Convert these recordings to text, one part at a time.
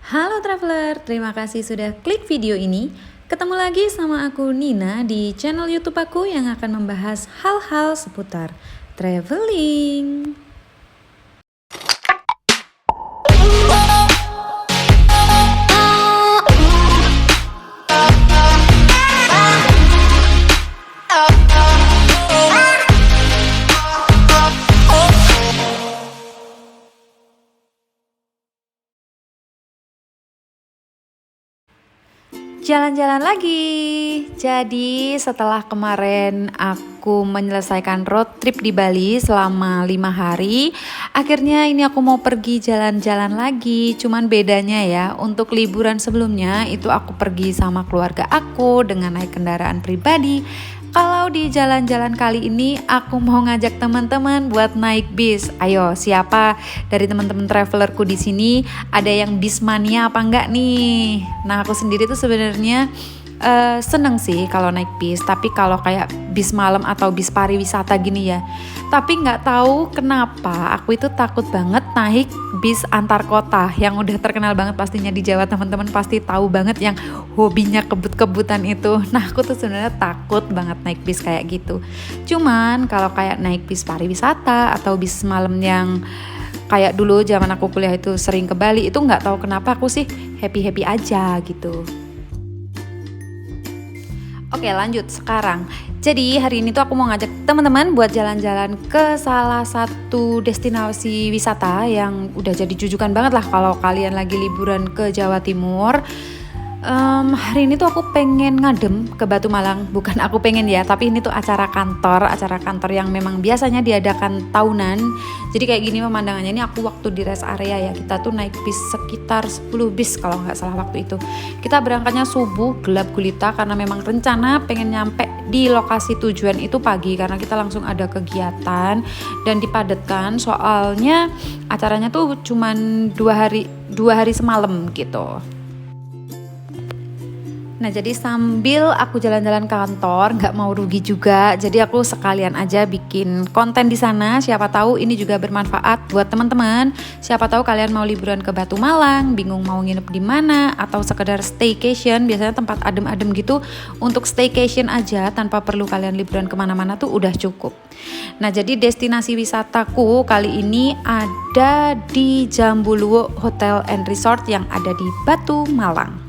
Halo traveler, terima kasih sudah klik video ini. Ketemu lagi sama aku Nina di channel YouTube aku yang akan membahas hal-hal seputar traveling. Jalan-jalan lagi. Jadi setelah kemarin aku menyelesaikan road trip di Bali selama 5 hari, akhirnya ini aku mau pergi jalan-jalan lagi. Cuman bedanya ya, untuk liburan sebelumnya itu aku pergi sama keluarga aku dengan naik kendaraan pribadi. Kalau di jalan-jalan kali ini aku mau ngajak teman-teman buat naik bis. Ayo, siapa dari teman-teman travelerku di sini ada yang bis mania apa enggak nih? Nah, aku sendiri tuh sebenarnya seneng sih kalau naik bis, tapi kalau kayak bis malam atau bis pariwisata gini ya. Tapi nggak tahu kenapa aku itu takut banget naik bis antar kota yang udah terkenal banget pastinya di Jawa, teman-teman pasti tahu banget yang hobinya kebut-kebutan itu. Nah, aku tuh sebenarnya takut banget naik bis kayak gitu. Cuman kalau kayak naik bis pariwisata atau bis malam yang kayak dulu zaman aku kuliah itu sering ke Bali, itu nggak tahu kenapa aku sih happy-happy aja gitu. Oke, lanjut sekarang. Jadi hari ini tuh aku mau ngajak teman-teman buat jalan-jalan ke salah satu destinasi wisata yang udah jadi jujukan banget lah kalau kalian lagi liburan ke Jawa Timur. Hari ini tuh aku pengen ngadem ke Batu Malang. Bukan aku pengen ya, tapi ini tuh acara kantor yang memang biasanya diadakan tahunan. Jadi kayak gini pemandangannya. Ini aku waktu di rest area ya, kita tuh naik bis sekitar 10 bis kalau nggak salah waktu itu. Kita berangkatnya subuh gelap gulita karena memang rencana pengen nyampe di lokasi tujuan itu pagi karena kita langsung ada kegiatan dan dipadatkan soalnya acaranya tuh cuman 2 hari semalam gitu. Nah, jadi sambil aku jalan-jalan ke kantor, nggak mau rugi juga, jadi aku sekalian aja bikin konten di sana. Siapa tahu ini juga bermanfaat buat teman-teman. Siapa tahu kalian mau liburan ke Batu Malang, bingung mau nginep di mana, atau sekedar staycation. Biasanya tempat adem-adem gitu untuk staycation aja tanpa perlu kalian liburan kemana-mana tuh udah cukup. Nah, jadi destinasi wisataku kali ini ada di Jambuluwo Hotel and Resort yang ada di Batu Malang.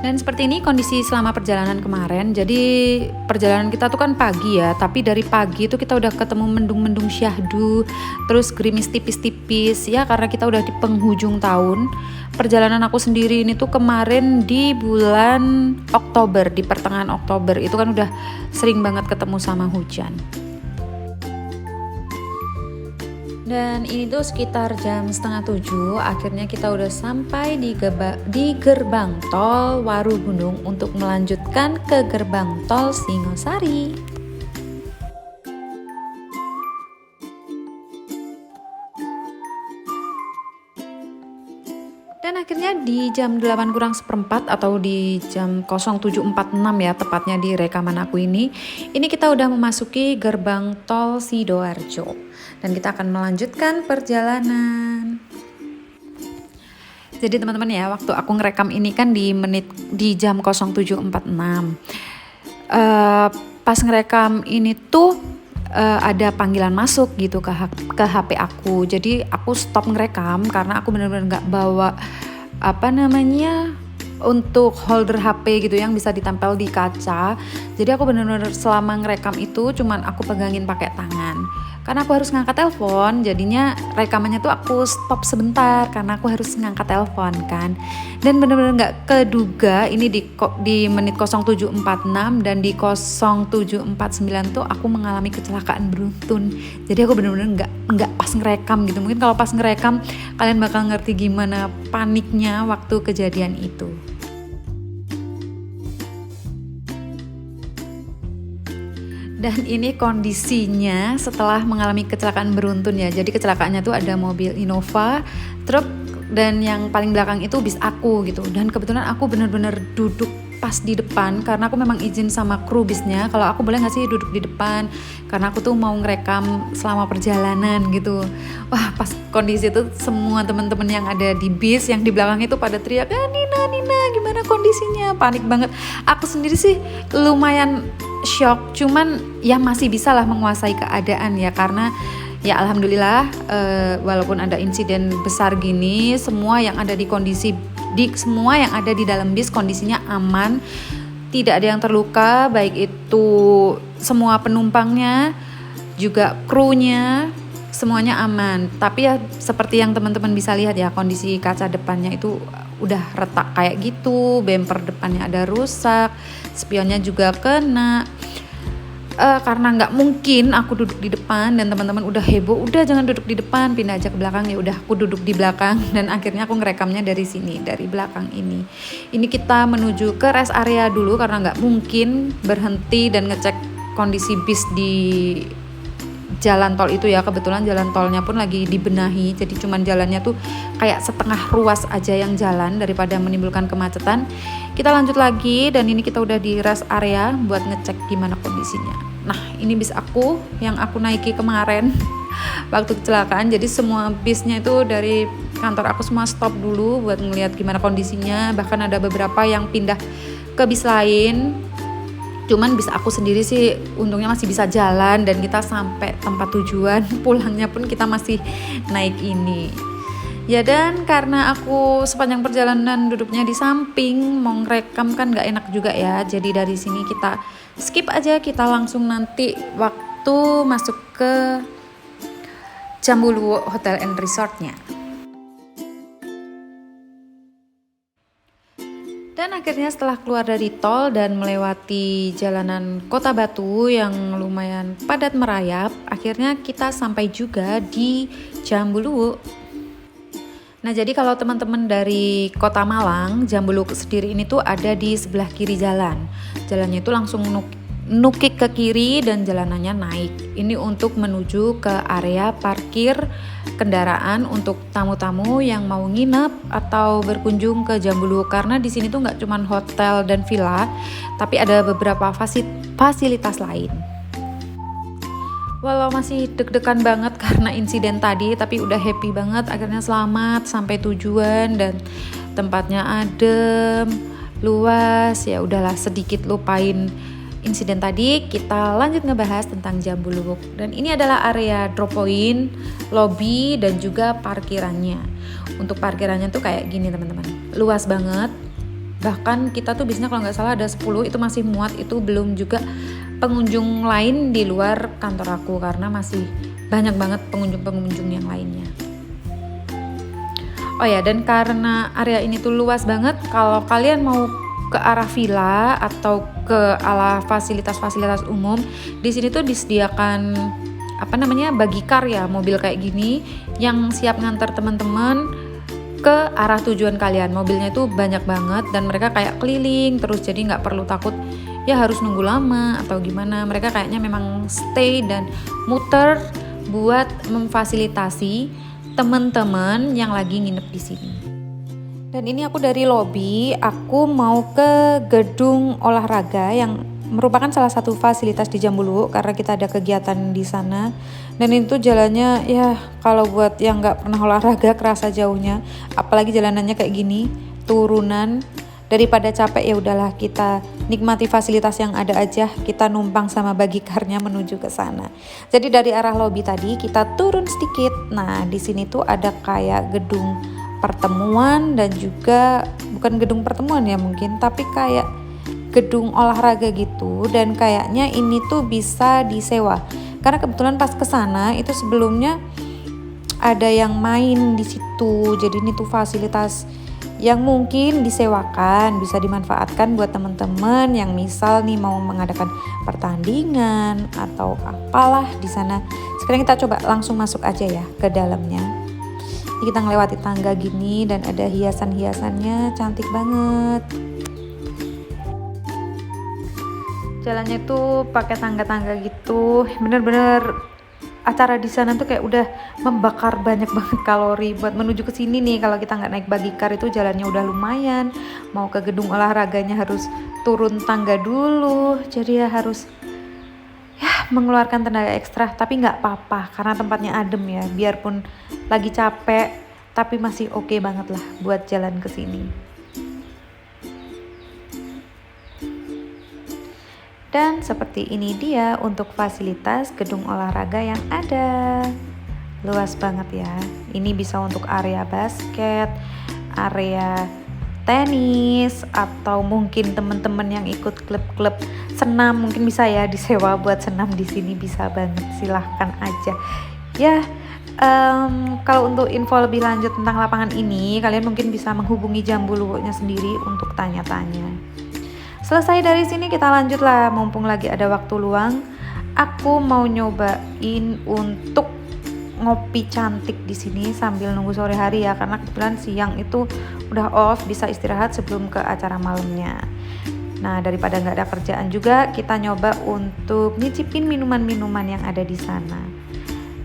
Dan seperti ini kondisi selama perjalanan kemarin. Jadi perjalanan kita tuh kan pagi ya, tapi dari pagi itu kita udah ketemu mendung-mendung syahdu, terus gerimis tipis-tipis ya karena kita udah di penghujung tahun. Perjalanan aku sendiri ini tuh kemarin di bulan Oktober, di pertengahan Oktober itu kan udah sering banget ketemu sama hujan. Dan ini tuh sekitar jam 6:30, akhirnya kita udah sampai di gerbang tol Warugunung untuk melanjutkan ke gerbang tol Singosari. Dan akhirnya di jam 8 kurang seperempat atau di jam 07.46 ya tepatnya di rekaman aku ini kita udah memasuki gerbang tol Sidoarjo dan kita akan melanjutkan perjalanan. Jadi teman-teman ya, waktu aku ngerekam ini kan di jam 07.46. Pas ngerekam ini tuh ada panggilan masuk gitu ke HP aku. Jadi aku stop ngerekam karena aku benar-benar nggak bawa untuk holder HP gitu yang bisa ditempel di kaca. Jadi aku benar-benar selama ngerekam itu cuman aku pegangin pakai tangan. Karena aku harus ngangkat telepon, jadinya rekamannya tuh aku stop sebentar karena aku harus ngangkat telepon kan. Dan benar-benar nggak keduga ini di menit 07.46 dan di 07.49 tuh aku mengalami kecelakaan beruntun. Jadi aku benar-benar nggak pas ngerekam gitu. Mungkin kalau pas ngerekam kalian bakal ngerti gimana paniknya waktu kejadian itu. Dan ini kondisinya setelah mengalami kecelakaan beruntun ya. Jadi kecelakaannya tuh ada mobil Innova, truk, dan yang paling belakang itu bis aku gitu. Dan kebetulan aku benar-benar duduk pas di depan karena aku memang izin sama kru bisnya kalau aku boleh nggak sih duduk di depan karena aku tuh mau ngerekam selama perjalanan gitu. Wah, pas kondisi itu semua teman-teman yang ada di bis yang di belakang itu pada teriak, Nina gimana kondisinya, panik banget. Aku sendiri sih lumayan shock, cuman ya masih bisa lah menguasai keadaan ya karena ya alhamdulillah walaupun ada insiden besar gini, semua yang ada semua yang ada di dalam bis kondisinya aman, tidak ada yang terluka, baik itu semua penumpangnya juga krunya, semuanya aman. Tapi ya seperti yang teman-teman bisa lihat ya, kondisi kaca depannya itu udah retak kayak gitu, bemper depannya ada rusak, spionnya juga kena. Karena nggak mungkin aku duduk di depan dan teman-teman udah heboh, udah jangan duduk di depan, pindah aja ke belakang. Ya udah aku duduk di belakang dan akhirnya aku ngerekamnya dari sini, dari belakang ini. Ini kita menuju ke rest area dulu karena nggak mungkin berhenti dan ngecek kondisi bis di jalan tol itu ya. Kebetulan jalan tolnya pun lagi dibenahi, jadi cuman jalannya tuh kayak setengah ruas aja yang jalan daripada menimbulkan kemacetan. Kita lanjut lagi dan ini kita udah di rest area buat ngecek gimana kondisinya. Nah, ini bis aku yang aku naiki kemarin waktu kecelakaan. Jadi semua bisnya itu dari kantor aku semua stop dulu buat ngeliat gimana kondisinya. Bahkan ada beberapa yang pindah ke bis lain. Cuman bis aku sendiri sih untungnya masih bisa jalan dan kita sampai tempat tujuan. Pulangnya pun kita masih naik ini. Ya, dan karena aku sepanjang perjalanan duduknya di samping, mau ngerekam kan gak enak juga ya. Jadi dari sini kita skip aja, kita langsung nanti waktu masuk ke Jambuluwo Hotel and Resortnya. Dan akhirnya setelah keluar dari tol dan melewati jalanan Kota Batu yang lumayan padat merayap, akhirnya kita sampai juga di Jambuluwo. Nah, jadi kalau teman-teman dari Kota Malang, Jambuluwo sendiri ini tuh ada di sebelah kiri jalan. Jalannya itu langsung nukik ke kiri dan jalanannya naik. Ini untuk menuju ke area parkir kendaraan untuk tamu-tamu yang mau nginep atau berkunjung ke Jambuluwo. Karena di sini tuh nggak cuma hotel dan villa, tapi ada beberapa fasilitas lain. Walau masih deg-degan banget karena insiden tadi, tapi udah happy banget akhirnya selamat sampai tujuan dan tempatnya adem, luas. Ya udahlah, sedikit lupain insiden tadi, kita lanjut ngebahas tentang Jambuluwo. Dan ini adalah area drop point, lobby dan juga parkirannya. Untuk parkirannya tuh kayak gini teman-teman, luas banget. Bahkan kita tuh biasanya kalau nggak salah ada 10, itu masih muat, itu belum juga pengunjung lain di luar kantor aku karena masih banyak banget pengunjung-pengunjung yang lainnya. Oh ya, dan karena area ini tuh luas banget, kalau kalian mau ke arah villa atau ke arah fasilitas-fasilitas umum, di sini tuh disediakan bagicar ya, mobil kayak gini yang siap ngantar teman-teman ke arah tujuan kalian. Mobilnya itu banyak banget dan mereka kayak keliling terus, jadi nggak perlu takut ya harus nunggu lama atau gimana. Mereka kayaknya memang stay dan muter buat memfasilitasi teman-teman yang lagi nginep di sini. Dan ini aku dari lobby, aku mau ke gedung olahraga yang merupakan salah satu fasilitas di Jambuluwo karena kita ada kegiatan di sana. Dan itu jalannya ya kalau buat yang nggak pernah olahraga kerasa jauhnya, apalagi jalanannya kayak gini, turunan. Daripada capek ya udahlah kita nikmati fasilitas yang ada aja, kita numpang sama bagikarnya menuju ke sana. Jadi dari arah lobby tadi kita turun sedikit. Nah, di sini tuh ada kayak gedung pertemuan dan juga bukan gedung pertemuan ya mungkin, tapi kayak gedung olahraga gitu, dan kayaknya ini tuh bisa disewa. Karena kebetulan pas kesana itu sebelumnya ada yang main di situ. Jadi ini tuh fasilitas yang mungkin disewakan, bisa dimanfaatkan buat teman-teman yang misal nih mau mengadakan pertandingan atau apalah di sana. Sekarang kita coba langsung masuk aja ya ke dalamnya. Ini kita ngelewati tangga gini dan ada hiasan-hiasannya, cantik banget. Jalannya tuh pakai tangga-tangga gitu, bener-bener acara di sana tuh kayak udah membakar banyak banget kalori buat menuju ke sini nih. Kalau kita nggak naik Bagikar itu jalannya udah lumayan, mau ke gedung olahraganya harus turun tangga dulu, jadi ya harus mengeluarkan tenaga ekstra, tapi nggak apa-apa karena tempatnya adem ya, biarpun lagi capek tapi masih oke banget lah buat jalan ke sini. Dan seperti ini dia untuk fasilitas gedung olahraga yang ada. Luas banget ya. Ini bisa untuk area basket, area tenis, atau mungkin teman-teman yang ikut klub-klub senam mungkin bisa ya disewa buat senam di sini, bisa banget, silahkan aja. Ya, kalau untuk info lebih lanjut tentang lapangan ini, kalian mungkin bisa menghubungi Jambu Luwuknya sendiri untuk tanya-tanya. Selesai dari sini kita lanjutlah, mumpung lagi ada waktu luang. Aku mau nyobain untuk ngopi cantik di sini sambil nunggu sore hari ya, karena kebetulan siang itu udah off, bisa istirahat sebelum ke acara malamnya. Nah, daripada nggak ada kerjaan juga, kita nyoba untuk nyicipin minuman-minuman yang ada di sana.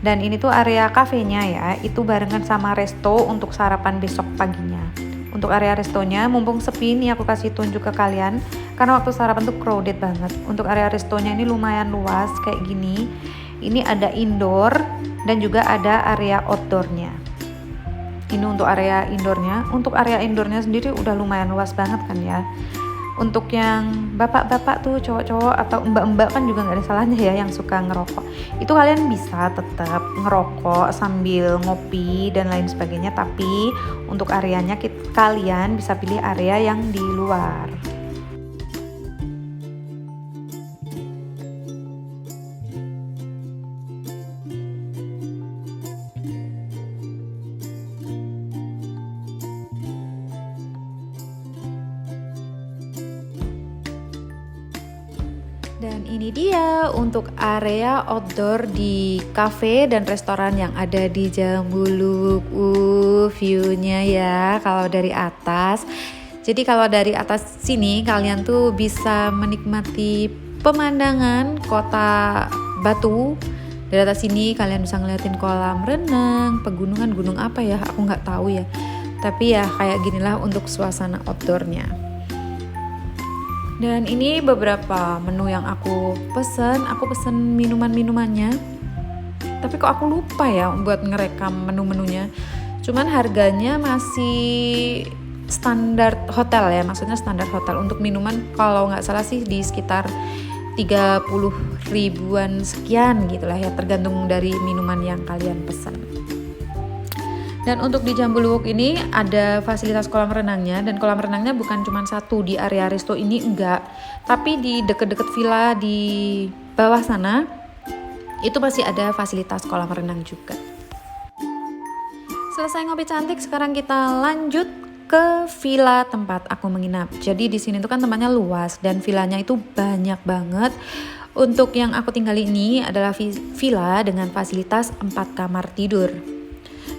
Dan ini tuh area kafenya ya, itu barengan sama resto untuk sarapan besok paginya. Untuk area restonya, mumpung sepi nih aku kasih tunjuk ke kalian, karena waktu sarapan tuh crowded banget. Untuk area restonya ini lumayan luas kayak gini. Ini ada indoor dan juga ada area outdoornya. Ini untuk area indoornya. Untuk area indoornya sendiri udah lumayan luas banget kan ya. Untuk yang bapak-bapak tuh, cowok-cowok atau mbak-mbak kan juga nggak ada salahnya ya yang suka ngerokok. Itu kalian bisa tetap ngerokok sambil ngopi dan lain sebagainya. Tapi untuk areanya kalian bisa pilih area yang di luar. Dan ini dia untuk area outdoor di cafe dan restoran yang ada di Jambuluk. View-nya ya kalau dari atas. Jadi kalau dari atas sini kalian tuh bisa menikmati pemandangan kota Batu. Dari atas sini kalian bisa ngeliatin kolam renang, pegunungan, gunung apa ya, aku nggak tahu ya. Tapi ya kayak ginilah untuk suasana outdoornya. Dan ini beberapa menu yang aku pesen minuman-minumannya. Tapi kok aku lupa ya buat ngerekam menu-menunya. Cuman harganya masih standar hotel ya, maksudnya standar hotel. Untuk minuman kalau nggak salah sih di sekitar 30 ribuan sekian gitu lah ya, tergantung dari minuman yang kalian pesan. Dan untuk di Jambu Luwuk ini ada fasilitas kolam renangnya, dan kolam renangnya bukan cuma satu di area resto ini, enggak, tapi di deket-deket villa di bawah sana itu masih ada fasilitas kolam renang juga. Selesai ngopi cantik, sekarang kita lanjut ke villa tempat aku menginap. Jadi di sini tuh kan tempatnya luas dan villanya itu banyak banget. Untuk yang aku tinggali ini adalah villa dengan fasilitas 4 kamar tidur.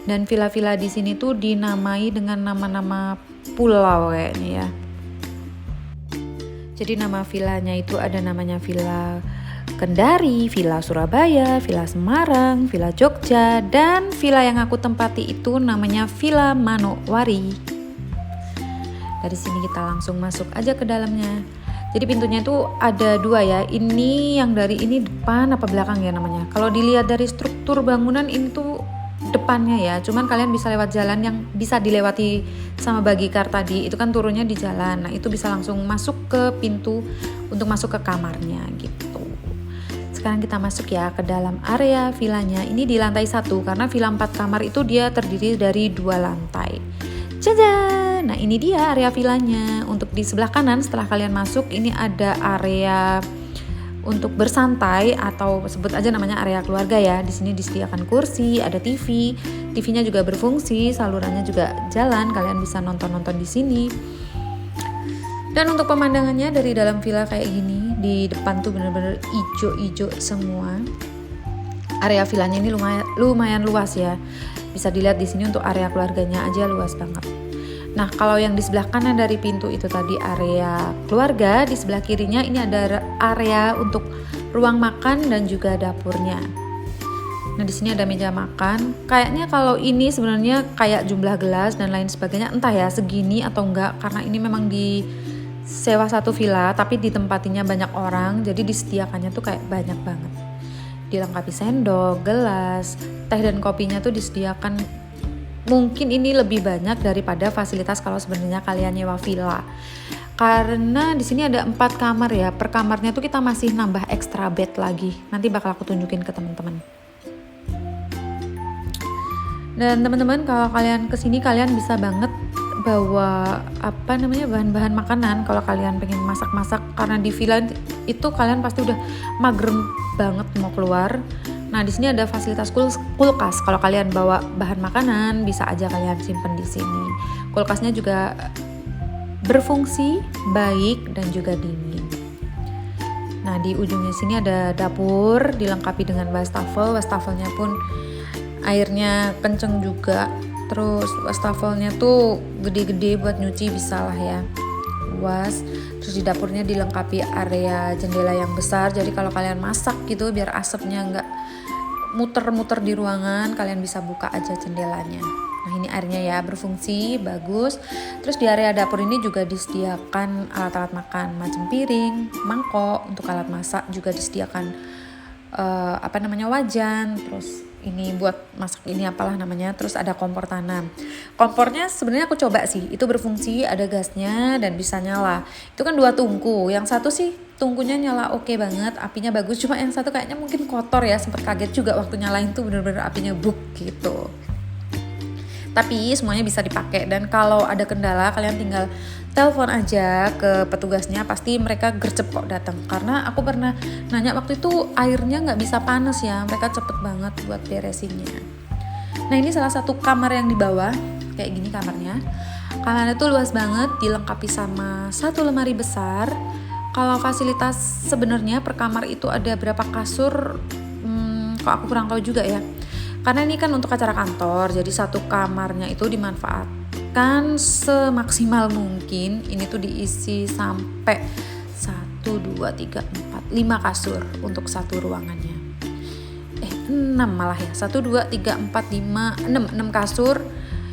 Dan villa-villa di sini tuh dinamai dengan nama-nama pulau kayaknya ya. Jadi nama villanya itu ada namanya Villa Kendari, Villa Surabaya, Villa Semarang, Villa Jogja, dan villa yang aku tempati itu namanya Villa Manokwari. Dari sini kita langsung masuk aja ke dalamnya. Jadi pintunya itu ada 2 ya. Ini yang dari ini depan apa belakang ya namanya. Kalau dilihat dari struktur bangunan ini tuh depannya ya, cuman kalian bisa lewat jalan yang bisa dilewati sama Bagikar tadi, itu kan turunnya di jalan. Nah itu bisa langsung masuk ke pintu untuk masuk ke kamarnya gitu. Sekarang kita masuk ya ke dalam area villanya. Ini di lantai 1 karena villa 4 kamar itu dia terdiri dari 2 lantai. Jajan! Nah ini dia area villanya. Untuk di sebelah kanan setelah kalian masuk ini ada area untuk bersantai atau sebut aja namanya area keluarga ya. Di sini disediakan kursi, ada TV. TV-nya juga berfungsi, salurannya juga jalan, kalian bisa nonton-nonton di sini. Dan untuk pemandangannya dari dalam villa kayak gini, di depan tuh bener-bener ijo-ijo semua. Area villanya ini lumayan luas ya. Bisa dilihat di sini untuk area keluarganya aja luas banget. Nah, kalau yang di sebelah kanan dari pintu itu tadi area keluarga, di sebelah kirinya ini ada area untuk ruang makan dan juga dapurnya. Nah, di sini ada meja makan. Kayaknya kalau ini sebenarnya kayak jumlah gelas dan lain sebagainya, entah ya segini atau enggak, karena ini memang di sewa satu villa tapi ditempatinya banyak orang, jadi disediakannya tuh kayak banyak banget. Dilengkapi sendok, gelas, teh dan kopinya tuh disediakan. Mungkin ini lebih banyak daripada fasilitas kalau sebenarnya kalian nyewa villa. Karena di sini ada 4 kamar ya, per kamarnya tuh kita masih nambah extra bed lagi. Nanti bakal aku tunjukin ke teman-teman. Dan teman-teman kalau kalian kesini kalian bisa banget bawa bahan-bahan makanan kalau kalian pengen masak-masak, karena di villa itu kalian pasti udah mager banget mau keluar. Nah, di sini ada fasilitas kulkas. Kalau kalian bawa bahan makanan bisa aja kalian simpen di sini. Kulkasnya juga berfungsi baik dan juga dingin. Nah, di ujungnya sini ada dapur dilengkapi dengan wastafel. Wastafelnya pun airnya kenceng juga, terus wastafelnya tuh gede-gede buat nyuci bisa lah ya, luas. Terus di dapurnya dilengkapi area jendela yang besar, jadi kalau kalian masak gitu biar asapnya nggak muter-muter di ruangan, kalian bisa buka aja jendelanya. Nah, ini airnya ya berfungsi bagus. Terus di area dapur ini juga disediakan alat-alat makan macam piring, mangkok. Untuk alat masak juga disediakan wajan. Terus ini buat masak ini apalah namanya. Terus ada kompor tanam. Kompornya sebenarnya aku coba sih, itu berfungsi, ada gasnya dan bisa nyala. Itu kan 2 tungku. Yang satu sih tungkunya nyala oke banget, apinya bagus. Cuma yang satu kayaknya mungkin kotor ya, sempat kaget juga waktu nyalain tuh bener-bener apinya buk gitu. Tapi semuanya bisa dipakai, dan kalau ada kendala kalian tinggal telepon aja ke petugasnya, pasti mereka gercep kok datang. Karena aku pernah nanya waktu itu airnya nggak bisa panas ya, mereka cepet banget buat beresinnya. Nah, ini salah satu kamar yang di bawah, kayak gini kamarnya. Kamarnya tuh luas banget, dilengkapi sama 1 lemari besar. Kalau fasilitas sebenarnya per kamar itu ada berapa kasur, kok aku kurang tahu juga ya. Karena ini kan untuk acara kantor, jadi 1 kamarnya itu dimanfaatkan semaksimal mungkin. Ini tuh diisi sampai 1, 2, 3, 4, 5 kasur untuk 1 ruangannya. 6 malah ya, 1, 2, 3, 4, 5, 6 kasur.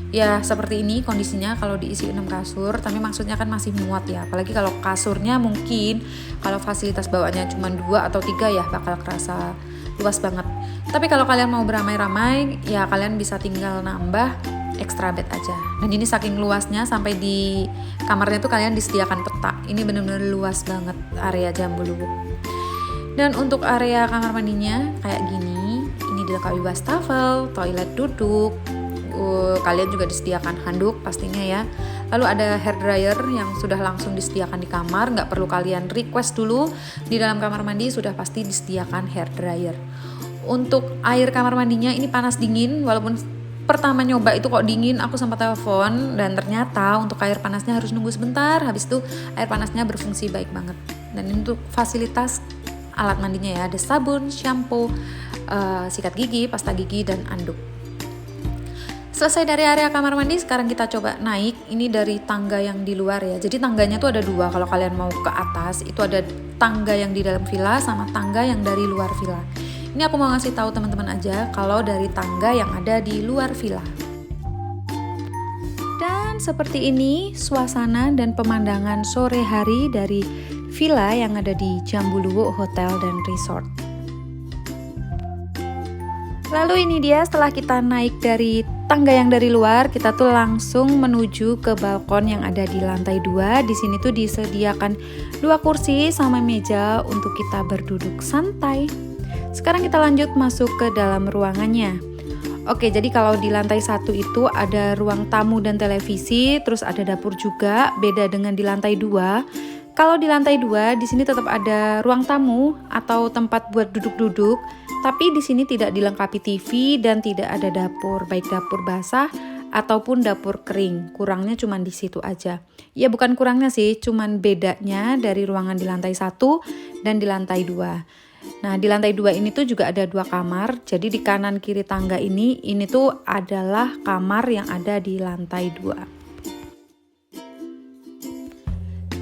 Ya seperti ini kondisinya kalau diisi 6 kasur, tapi maksudnya kan masih muat ya. Apalagi kalau kasurnya mungkin kalau fasilitas bawaannya cuma 2 atau 3 ya bakal kerasa luas banget. Tapi kalau kalian mau beramai-ramai ya kalian bisa tinggal nambah extra bed aja. Dan ini saking luasnya sampai di kamarnya tuh kalian disediakan peta. Ini benar-benar luas banget area Jambu Luwuk. Dan untuk area kamar mandinya kayak gini, ini dilengkapi wastafel, toilet duduk. Kalian juga disediakan handuk pastinya ya. Lalu ada hair dryer yang sudah langsung disediakan di kamar, nggak perlu kalian request dulu. Di dalam kamar mandi sudah pasti disediakan hair dryer. Untuk air kamar mandinya ini panas dingin, walaupun pertama nyoba itu kok dingin, aku sempat telepon dan ternyata untuk air panasnya harus nunggu sebentar, habis itu air panasnya berfungsi baik banget. Dan ini untuk fasilitas alat mandinya ya, ada sabun, shampoo, sikat gigi, pasta gigi, dan anduk. Selesai dari area kamar mandi, sekarang kita coba naik. Ini dari tangga yang di luar ya. Jadi tangganya tuh ada 2. Kalau kalian mau ke atas, itu ada tangga yang di dalam villa sama tangga yang dari luar villa. Ini aku mau ngasih tahu teman-teman aja kalau dari tangga yang ada di luar villa. Dan seperti ini suasana dan pemandangan sore hari dari villa yang ada di Jambu Luwuk Hotel dan Resort. Lalu ini dia, setelah kita naik dari tangga yang dari luar, kita tuh langsung menuju ke balkon yang ada di lantai 2. Di sini tuh disediakan 2 kursi sama meja untuk kita berduduk santai. Sekarang kita lanjut masuk ke dalam ruangannya. Oke, jadi kalau di lantai 1 itu ada ruang tamu dan televisi, terus ada dapur juga, beda dengan di lantai 2. Kalau di lantai 2, di sini tetap ada ruang tamu atau tempat buat duduk-duduk, tapi di sini tidak dilengkapi TV dan tidak ada dapur, baik dapur basah ataupun dapur kering. Kurangnya cuma di situ aja. Ya bukan kurangnya sih, cuman bedanya dari ruangan di lantai 1 dan di lantai 2. Nah, di lantai 2 ini tuh juga ada 2 kamar. Jadi di kanan kiri tangga ini tuh adalah kamar yang ada di lantai 2.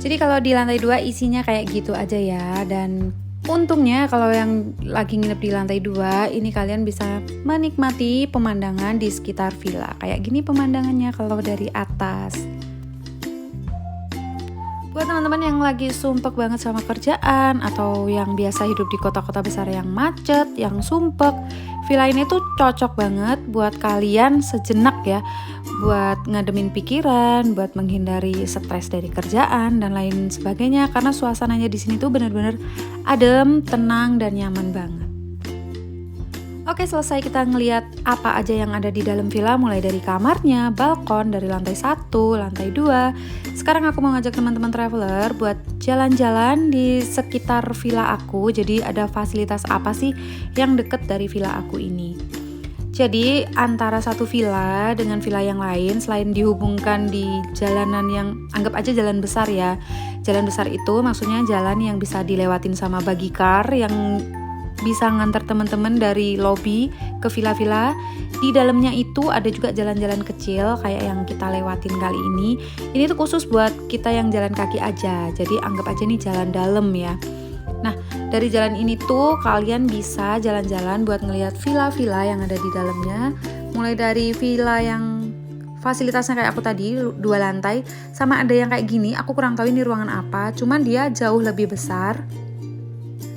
Jadi kalau di lantai 2 isinya kayak gitu aja ya. Dan Untungnya kalau yang lagi nginep di lantai 2, ini kalian bisa menikmati pemandangan di sekitar villa. Kayak gini pemandangannya kalau dari atas. Buat teman-teman yang lagi sumpek banget sama kerjaan atau yang biasa hidup di kota-kota besar yang macet, yang sumpek, villa ini tuh cocok banget buat kalian sejenak ya, buat ngademin pikiran, buat menghindari stres dari kerjaan dan lain sebagainya, karena suasananya di sini tuh bener-bener adem, tenang dan nyaman banget. Oke, selesai kita ngeliat apa aja yang ada di dalam villa, mulai dari kamarnya, balkon, dari lantai 1, lantai 2. Sekarang aku mau ngajak teman-teman traveler buat jalan-jalan di sekitar villa aku. Jadi ada fasilitas apa sih yang deket dari villa aku ini. Jadi antara satu villa dengan villa yang lain, selain dihubungkan di jalanan yang anggap aja jalan besar ya. Jalan besar itu maksudnya jalan yang bisa dilewatin sama buggy car yang bisa ngantar teman-teman dari lobi ke villa-villa. Di dalamnya itu ada juga jalan-jalan kecil kayak yang kita lewatin kali ini. Ini tuh khusus buat kita yang jalan kaki aja. Jadi anggap aja nih jalan dalam ya. Nah, dari jalan ini tuh kalian bisa jalan-jalan buat ngelihat villa-villa yang ada di dalamnya. Mulai dari villa yang fasilitasnya kayak aku tadi, 2 lantai, sama ada yang kayak gini, aku kurang tahu ini ruangan apa, cuman dia jauh lebih besar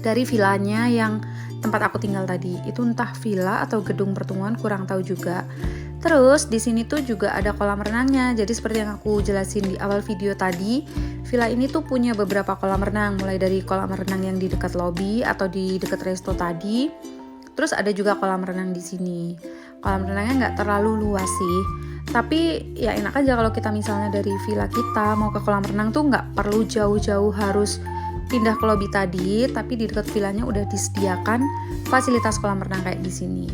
dari villanya yang tempat aku tinggal tadi. Itu entah villa atau gedung pertemuan, kurang tahu juga. Terus di sini tuh juga ada kolam renangnya. Jadi seperti yang aku jelasin di awal video tadi, villa ini tuh punya beberapa kolam renang, mulai dari kolam renang yang di dekat lobi atau di dekat resto tadi. Terus ada juga kolam renang di sini. Kolam renangnya nggak terlalu luas sih, tapi ya enak aja kalau kita misalnya dari villa kita mau ke kolam renang tuh nggak perlu jauh-jauh harus pindah ke lobi tadi, tapi di dekat villanya udah disediakan fasilitas kolam renang kayak di sini.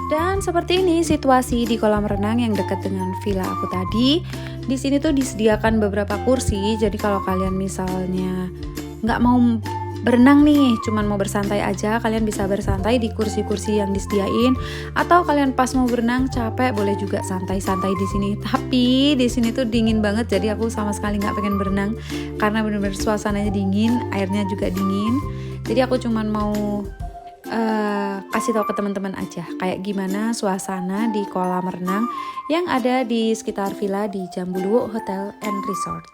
Dan seperti ini situasi di kolam renang yang dekat dengan villa aku tadi. Di sini tuh disediakan beberapa kursi, jadi kalau kalian misalnya nggak mau berenang nih, cuman mau bersantai aja, kalian bisa bersantai di kursi-kursi yang disediain. Atau kalian pas mau berenang capek, boleh juga santai-santai di sini. Tapi di sini tuh dingin banget, jadi aku sama sekali nggak pengen berenang karena bener-bener suasananya dingin, airnya juga dingin. Jadi aku cuman mau kasih tahu ke teman-teman aja kayak gimana suasana di kolam renang yang ada di sekitar villa di Jambuluwo Hotel and Resort.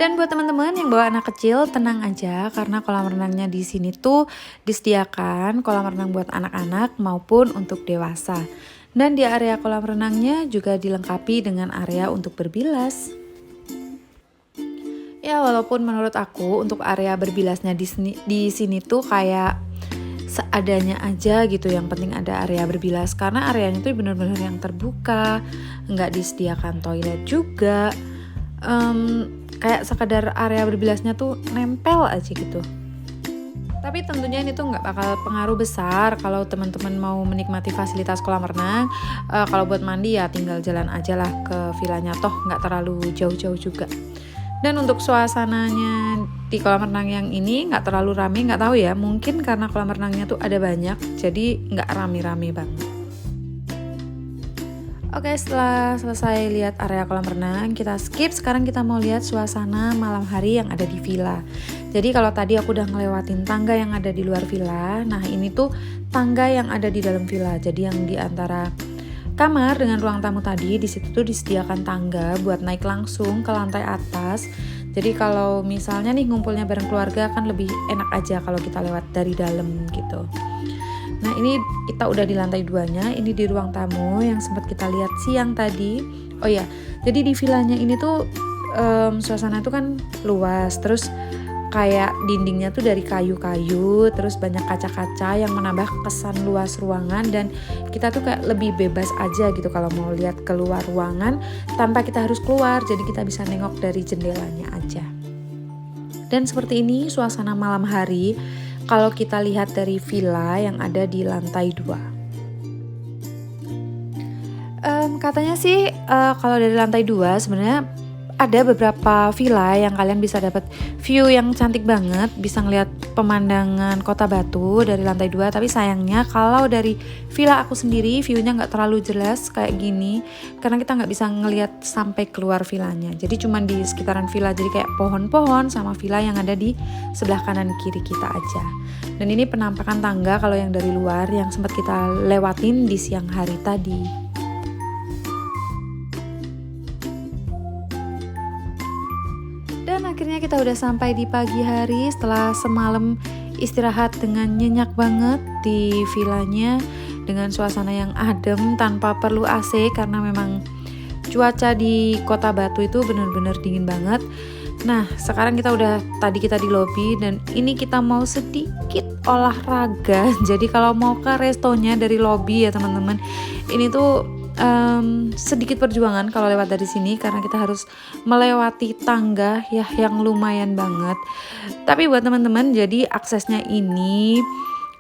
Dan buat teman-teman yang bawa anak kecil, tenang aja karena kolam renangnya di sini tuh disediakan kolam renang buat anak-anak maupun untuk dewasa. Dan di area kolam renangnya juga dilengkapi dengan area untuk berbilas. Ya, walaupun menurut aku untuk area berbilasnya di sini tuh kayak seadanya aja gitu. Yang penting ada area berbilas karena areanya tuh benar-benar yang terbuka, nggak disediakan toilet juga. Kayak sekedar area berbilasnya tuh nempel aja gitu. Tapi tentunya ini tuh nggak bakal pengaruh besar kalau teman-teman mau menikmati fasilitas kolam renang. Kalau buat mandi ya tinggal jalan aja lah ke villanya, toh nggak terlalu jauh-jauh juga. Dan untuk suasananya di kolam renang yang ini nggak terlalu rame, nggak tahu ya, mungkin karena kolam renangnya tuh ada banyak, jadi nggak rame-rame banget. Oke, setelah selesai lihat area kolam renang, kita skip. Sekarang kita mau lihat suasana malam hari yang ada di villa. Jadi kalau tadi aku udah ngelewatin tangga yang ada di luar villa, nah ini tuh tangga yang ada di dalam villa. Jadi yang di antara kamar dengan ruang tamu tadi, di situ tuh disediakan tangga buat naik langsung ke lantai atas. Jadi kalau misalnya nih ngumpulnya bareng keluarga kan lebih enak aja kalau kita lewat dari dalam gitu. Nah ini kita udah di lantai 2-nya, ini di ruang tamu yang sempat kita lihat siang tadi. Oh ya, jadi di villanya ini tuh suasana tuh kan luas, terus kayak dindingnya tuh dari kayu-kayu, terus banyak kaca-kaca yang menambah kesan luas ruangan, dan kita tuh kayak lebih bebas aja gitu kalau mau lihat keluar ruangan tanpa kita harus keluar, jadi kita bisa nengok dari jendelanya aja. Dan seperti ini suasana malam hari kalau kita lihat dari villa yang ada di lantai 2. Katanya sih kalau dari lantai 2 sebenarnya ada beberapa villa yang kalian bisa dapat view yang cantik banget, bisa ngeliat pemandangan Kota Batu dari lantai 2. Tapi sayangnya kalau dari villa aku sendiri viewnya nggak terlalu jelas kayak gini, karena kita nggak bisa ngeliat sampai keluar villanya. Jadi cuman di sekitaran villa, jadi kayak pohon-pohon sama villa yang ada di sebelah kanan kiri kita aja. Dan ini penampakan tangga kalau yang dari luar yang sempat kita lewatin di siang hari tadi. Dan akhirnya kita udah sampai di pagi hari setelah semalam istirahat dengan nyenyak banget di villanya dengan suasana yang adem tanpa perlu AC karena memang cuaca di Kota Batu itu benar-benar dingin banget. Nah, sekarang tadi kita di lobi dan ini kita mau sedikit olahraga. Jadi kalau mau ke restonya dari lobi ya teman-teman, ini tuh sedikit perjuangan kalau lewat dari sini karena kita harus melewati tangga ya yang lumayan banget. Tapi buat teman-teman, jadi aksesnya ini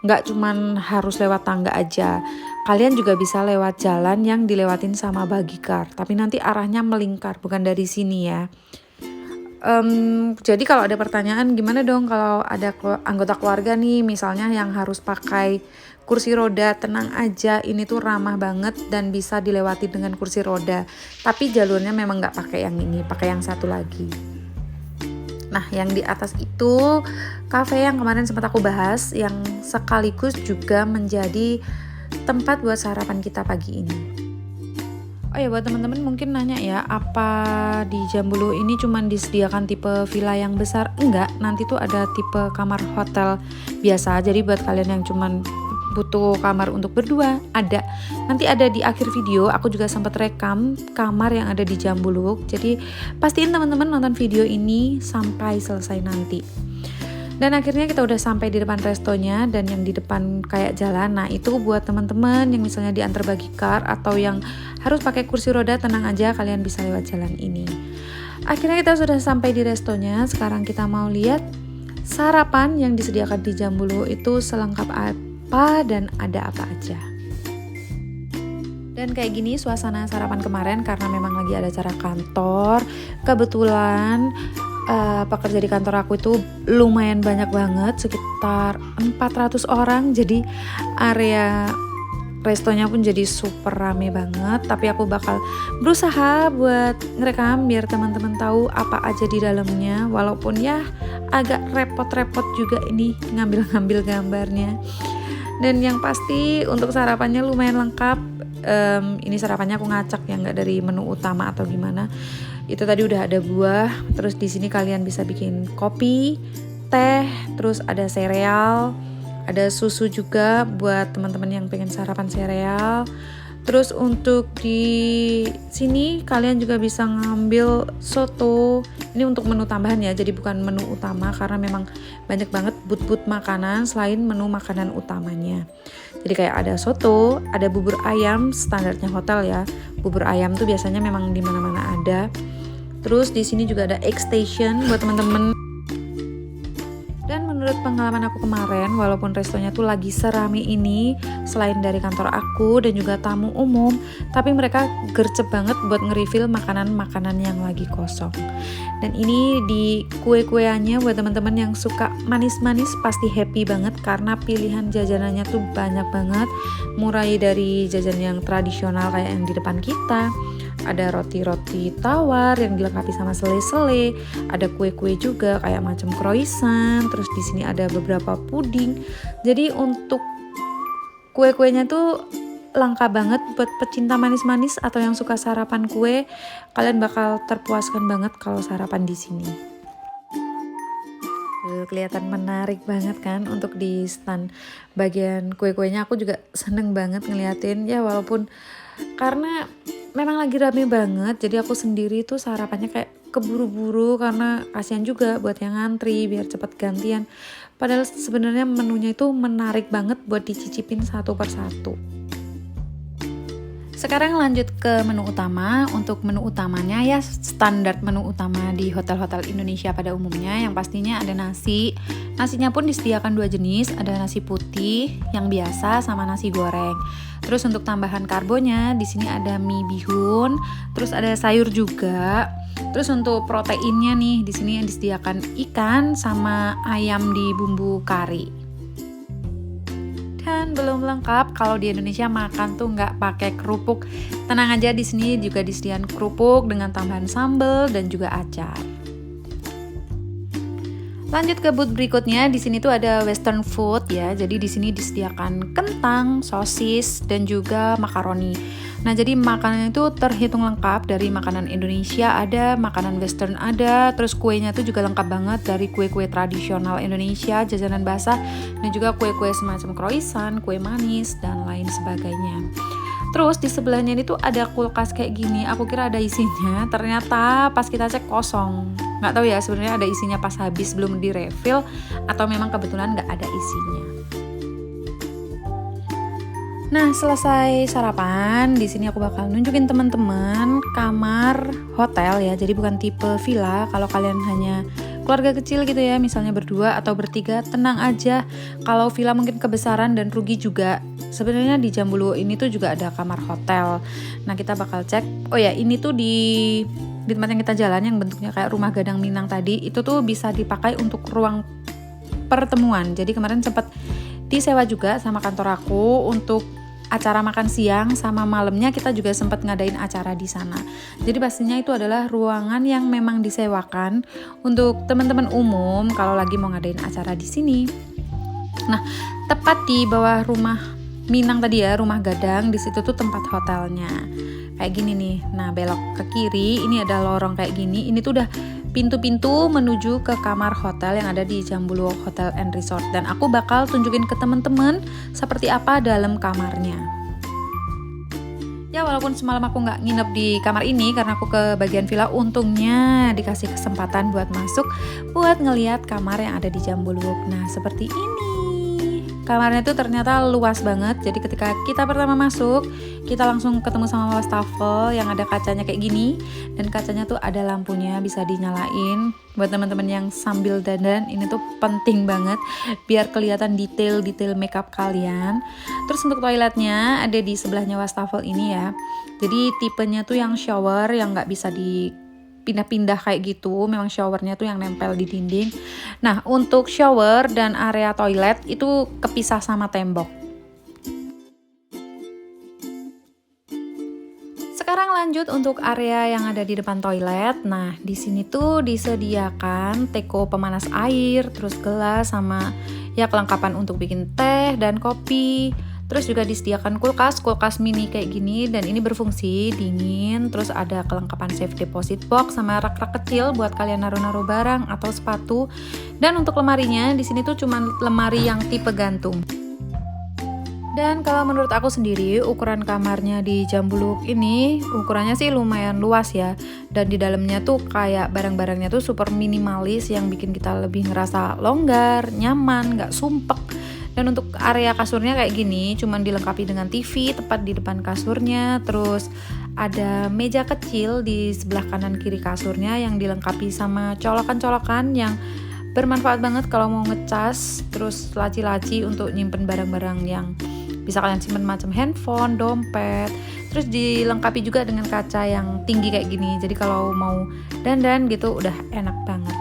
nggak cuman harus lewat tangga aja, kalian juga bisa lewat jalan yang dilewatin sama bagicar, tapi nanti arahnya melingkar, bukan dari sini ya. Jadi kalau ada pertanyaan gimana dong kalau ada anggota keluarga nih misalnya yang harus pakai kursi roda, tenang aja, ini tuh ramah banget dan bisa dilewati dengan kursi roda. Tapi jalurnya memang nggak pakai yang ini, pakai yang satu lagi. Nah, yang di atas itu kafe yang kemarin sempat aku bahas, yang sekaligus juga menjadi tempat buat sarapan kita pagi ini. Oh ya, buat teman-teman mungkin nanya ya, apa di Jambuluh ini cuman disediakan tipe villa yang besar? Enggak, nanti tuh ada tipe kamar hotel biasa. Jadi buat kalian yang cuman butuh kamar untuk berdua, ada. Nanti ada di akhir video, aku juga sempat rekam kamar yang ada di Jambuluh. Jadi pastiin teman-teman nonton video ini sampai selesai nanti. Dan akhirnya kita udah sampai di depan restonya dan yang di depan kayak jalan. Nah, itu buat teman-teman yang misalnya diantar bagicar atau yang harus pakai kursi roda, tenang aja, kalian bisa lewat jalan ini. Akhirnya kita sudah sampai di restonya. Sekarang kita mau lihat sarapan yang disediakan di Jambuluh itu selengkap apa dan ada apa aja. Dan kayak gini suasana sarapan kemarin karena memang lagi ada acara kantor. Kebetulan pekerja di kantor aku itu lumayan banyak banget, sekitar 400 orang. Jadi area restonya pun jadi super rame banget. Tapi aku bakal berusaha buat ngerekam biar teman-teman tahu apa aja di dalamnya. Walaupun ya agak repot-repot juga ini ngambil-ngambil gambarnya. Dan yang pasti untuk sarapannya lumayan lengkap. Ini sarapannya aku ngacak ya, nggak dari menu utama atau gimana. Itu tadi udah ada buah, terus di sini kalian bisa bikin kopi, teh, terus ada sereal, ada susu juga buat teman-teman yang pengen sarapan sereal. Terus untuk di sini kalian juga bisa ngambil soto. Ini untuk menu tambahan ya, jadi bukan menu utama karena memang banyak banget but-but makanan selain menu makanan utamanya. Jadi kayak ada soto, ada bubur ayam standarnya hotel ya. Bubur ayam tuh biasanya memang di mana-mana ada. Terus di sini juga ada egg station buat teman-teman. Dan menurut pengalaman aku kemarin, walaupun restonya tuh lagi serami ini, selain dari kantor aku dan juga tamu umum, tapi mereka gercep banget buat nge-refill makanan-makanan yang lagi kosong. Dan ini di kue-kueannya buat teman-teman yang suka manis-manis pasti happy banget karena pilihan jajanannya tuh banyak banget, mulai dari jajan yang tradisional kayak yang di depan kita. Ada roti-roti tawar yang dilengkapi sama sele-sele, ada kue-kue juga kayak macam croissant, terus di sini ada beberapa puding. Jadi untuk kue-kuenya tuh lengkap banget buat pecinta manis-manis atau yang suka sarapan kue, kalian bakal terpuaskan banget kalau sarapan di sini. Kelihatan menarik banget kan untuk di stand bagian kue-kuenya. Aku juga seneng banget ngeliatin ya, walaupun karena memang lagi rame banget, jadi aku sendiri tuh sarapannya kayak keburu-buru karena kasihan juga buat yang ngantri biar cepet gantian. Padahal sebenarnya menunya itu menarik banget buat dicicipin satu persatu. Sekarang lanjut ke menu utama. Untuk menu utamanya ya standar menu utama di hotel-hotel Indonesia pada umumnya, yang pastinya ada nasi. Nasinya pun disediakan 2 jenis, ada nasi putih yang biasa sama nasi goreng. Terus untuk tambahan karbonya di sini ada mie bihun, terus ada sayur juga. Terus untuk proteinnya nih di sini yang disediakan ikan sama ayam di bumbu kari. Dan belum lengkap kalau di Indonesia makan tuh nggak pakai kerupuk. Tenang aja, di sini juga disediakan kerupuk dengan tambahan sambal dan juga acar. Lanjut ke booth berikutnya, di sini tuh ada western food ya. Jadi di sini disediakan kentang, sosis dan juga makaroni. Nah, jadi makanan itu terhitung lengkap, dari makanan Indonesia ada, makanan western ada, terus kuenya tuh juga lengkap banget, dari kue-kue tradisional Indonesia, jajanan basah, dan juga kue-kue semacam croissant, kue manis, dan lain sebagainya. Terus di sebelahnya ini tuh ada kulkas kayak gini, aku kira ada isinya, ternyata pas kita cek kosong. Nggak tahu ya sebenarnya ada isinya pas habis belum di refill atau memang kebetulan nggak ada isinya. Nah, selesai sarapan, di sini aku bakal nunjukin teman-teman kamar hotel ya. Jadi bukan tipe villa. Kalau kalian hanya keluarga kecil gitu ya, misalnya berdua atau bertiga, tenang aja. Kalau villa mungkin kebesaran dan rugi juga. Sebenarnya di Jambuluh ini tuh juga ada kamar hotel. Nah, kita bakal cek. Oh ya, ini tuh di tempat yang kita jalan yang bentuknya kayak rumah gadang Minang tadi, itu tuh bisa dipakai untuk ruang pertemuan. Jadi kemarin sempat disewa juga sama kantor aku untuk acara makan siang, sama malamnya kita juga sempat ngadain acara di sana. Jadi pastinya itu adalah ruangan yang memang disewakan untuk teman-teman umum kalau lagi mau ngadain acara di sini. Nah, tepat di bawah rumah Minang tadi ya, rumah gadang, di situ tuh tempat hotelnya. Kayak gini nih. Nah, belok ke kiri, ini ada lorong kayak gini. Ini tuh udah pintu-pintu menuju ke kamar hotel yang ada di Jambuluh Hotel and Resort. Dan aku bakal tunjukin ke teman-teman seperti apa dalam kamarnya. Ya, walaupun semalam aku nggak nginep di kamar ini karena aku ke bagian villa, untungnya dikasih kesempatan buat masuk, buat ngeliat kamar yang ada di Jambuluh. Nah, seperti ini. Kamarnya tuh ternyata luas banget. Jadi ketika kita pertama masuk, kita langsung ketemu sama wastafel yang ada kacanya kayak gini, dan kacanya tuh ada lampunya, bisa dinyalain. Buat teman-teman yang sambil dandan, ini tuh penting banget biar kelihatan detail-detail makeup kalian. Terus untuk toiletnya ada di sebelahnya wastafel ini ya. Jadi tipenya tuh yang shower yang nggak bisa pindah-pindah kayak gitu, memang showernya tuh yang nempel di dinding. Nah, untuk shower dan area toilet itu kepisah sama tembok. Sekarang lanjut untuk area yang ada di depan toilet. Nah, di sini tuh disediakan teko pemanas air, terus gelas sama ya kelengkapan untuk bikin teh dan kopi. Terus juga disediakan kulkas mini kayak gini, dan ini berfungsi dingin. Terus ada kelengkapan safe deposit box sama rak-rak kecil buat kalian naruh-naruh barang atau sepatu. Dan untuk lemarinya di sini tuh cuma lemari yang tipe gantung. Dan kalau menurut aku sendiri, ukuran kamarnya di Jambuluh ini ukurannya sih lumayan luas ya. Dan di dalamnya tuh kayak barang-barangnya tuh super minimalis yang bikin kita lebih ngerasa longgar, nyaman, gak sumpek. Dan untuk area kasurnya kayak gini, cuman dilengkapi dengan TV tepat di depan kasurnya. Terus ada meja kecil di sebelah kanan kiri kasurnya yang dilengkapi sama colokan-colokan yang bermanfaat banget kalau mau ngecas. Terus laci-laci untuk nyimpen barang-barang yang bisa kalian simpen macam handphone, dompet. Terus dilengkapi juga dengan kaca yang tinggi kayak gini. Jadi kalau mau dandan gitu udah enak banget.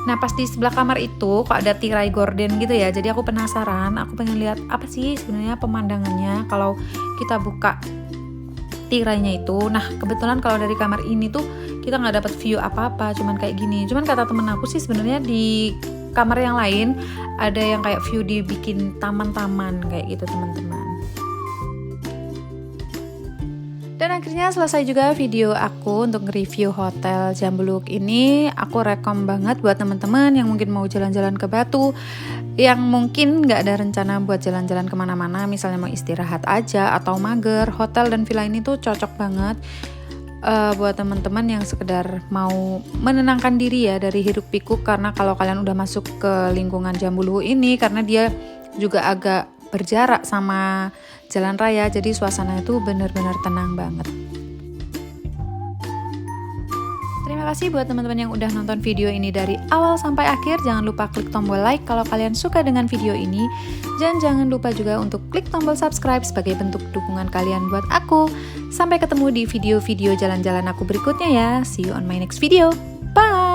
Nah, pas di sebelah kamar itu kok ada tirai gorden gitu ya. Jadi aku penasaran, aku pengen lihat apa sih sebenarnya pemandangannya kalau kita buka tirainya itu. Nah, kebetulan kalau dari kamar ini tuh kita nggak dapat view apa-apa, cuman kayak gini. Cuman kata temen aku sih sebenarnya di kamar yang lain ada yang kayak view dibikin taman-taman kayak gitu, teman-teman. Dan akhirnya selesai juga video aku untuk nge-review Hotel Jambuluh ini. Aku rekom banget buat teman-teman yang mungkin mau jalan-jalan ke Batu, yang mungkin nggak ada rencana buat jalan-jalan kemana-mana, misalnya mau istirahat aja atau mager. Hotel dan villa ini tuh cocok banget buat teman-teman yang sekedar mau menenangkan diri ya dari hiruk pikuk. Karena kalau kalian udah masuk ke lingkungan Jambuluh ini, karena dia juga agak berjarak sama jalan raya, jadi suasananya itu benar-benar tenang banget. Terima kasih buat teman-teman yang udah nonton video ini dari awal sampai akhir. Jangan lupa klik tombol like kalau kalian suka dengan video ini. Dan jangan lupa juga untuk klik tombol subscribe sebagai bentuk dukungan kalian buat aku. Sampai ketemu di video-video jalan-jalan aku berikutnya ya. See you on my next video. Bye!